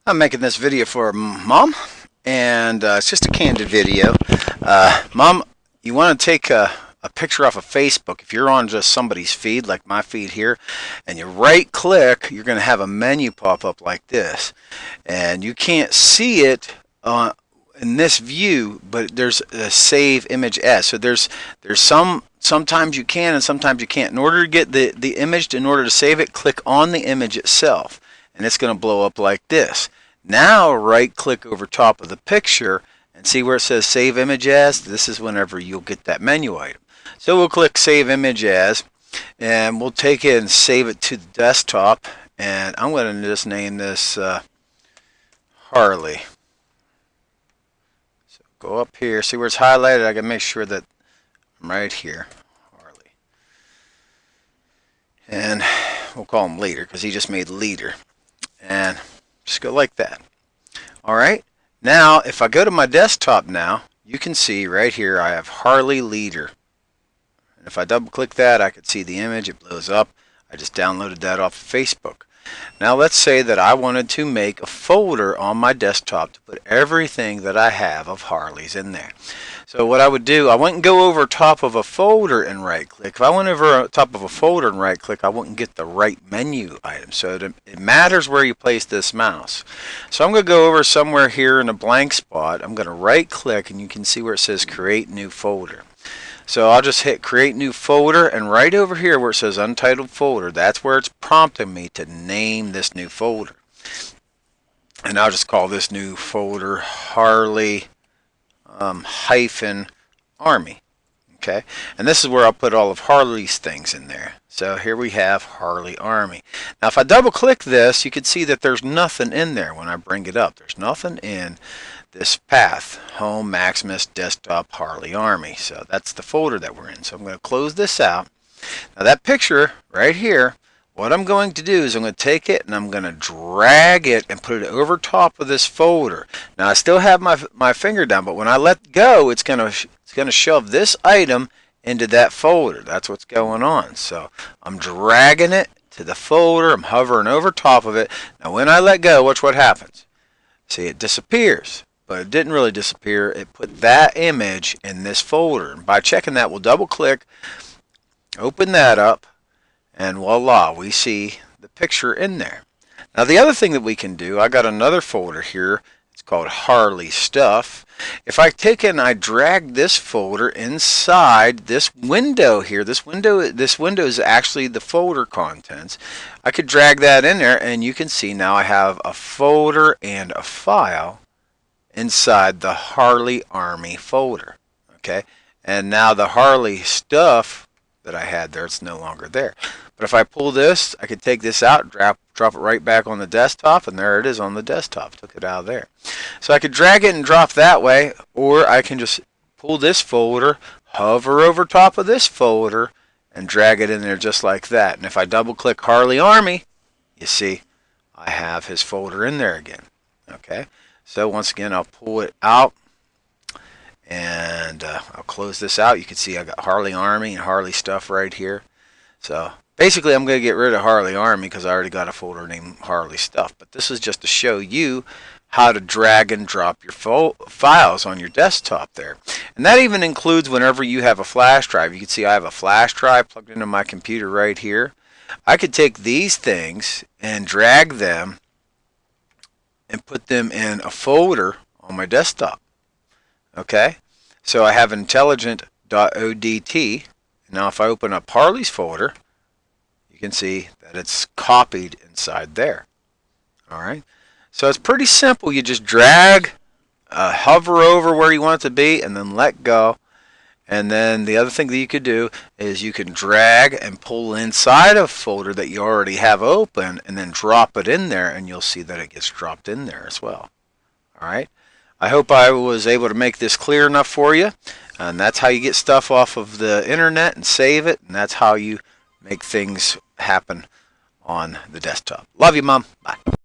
I'm making this video for Mom, and it's just a candid video. Mom, you want to take a picture off of Facebook. If you're on just somebody's feed, like my feed here, and you right click, you're going to have a menu pop up like this. And you can't see it in this view, but there's a save image as. So there's sometimes you can and sometimes you can't. In order to get the image, in order to save it, click on the image itself, and it's going to blow up like this. Now right click over top of the picture and see where it says save image as. This is whenever you'll get that menu item. So we'll click save image as, and we'll take it and save it to the desktop, and I'm going to just name this Harley. So go up here, see where it's highlighted. I got to make sure that I'm right here, Harley, and we'll call him leader because he just made leader, and just go like that. Alright, now if I go to my desktop now, you can see right here I have Harley leader. And if I double click that, I can see the image. It blows up. I just downloaded that off of Facebook. Now let's say that I wanted to make a folder on my desktop to put everything that I have of Harley's in there. So what I would do, I wouldn't go over top of a folder and right click. If I went over top of a folder and right click, I wouldn't get the right menu item. So it matters where you place this mouse. So I'm going to go over somewhere here in a blank spot. I'm going to right click, and you can see where it says create new folder. So I'll just hit create new folder, and right over here where it says untitled folder, that's where it's prompting me to name this new folder. And I'll just call this new folder Harley hyphen Army. Okay, and this is where I'll put all of Harley's things in there. So here we have Harley Army. Now if I double click this, you can see that there's nothing in there when I bring it up. There's nothing in this path, home, Maximus, desktop, Harley Army. So that's the folder that we're in. So I'm going to close this out. Now that picture right here, what I'm going to do is I'm going to take it and I'm going to drag it and put it over top of this folder. Now I still have my finger down, but when I let go, it's going to shove this item into that folder. That's what's going on. So I'm dragging it to the folder. I'm hovering over top of it. Now when I let go, watch what happens. See, it disappears. But it didn't really disappear. It put that image in this folder. And by checking that, we'll double click, open that up, and voila, we see the picture in there. Now the other thing that we can do, I got another folder here. It's called Harley Stuff. If I take and I drag this folder inside this window here, this window is actually the folder contents. I could drag that in there, and you can see now I have a folder and a file inside the Harley Army folder. Okay, and now the Harley Stuff that I had there, it's no longer there. But if I pull this, I could take this out, drop it right back on the desktop, and there it is on the desktop. Took it out of there. So I could drag it and drop that way, or I can just pull this folder, hover over top of this folder, and drag it in there just like that. And if I double click Harley Army, you see I have his folder in there again. Okay, so once again I'll pull it out, and I'll close this out. You can see I got Harley Army and Harley Stuff right here. So basically I'm going to get rid of Harley Army because I already got a folder named Harley Stuff. But this is just to show you how to drag and drop your files on your desktop there. And that even includes whenever you have a flash drive. You can see I have a flash drive plugged into my computer right here. I could take these things and drag them and put them in a folder on my desktop. Okay, so I have intelligent.odt. Now if I open up Harley's folder, you can see that it's copied inside there. Alright, so it's pretty simple. You just drag, hover over where you want it to be, and then let go. And then the other thing that you could do is you can drag and pull inside a folder that you already have open, and then drop it in there, and you'll see that it gets dropped in there as well. Alright, I hope I was able to make this clear enough for you. And that's how you get stuff off of the internet and save it, and that's how you make things happen on the desktop. Love you, Mom. Bye.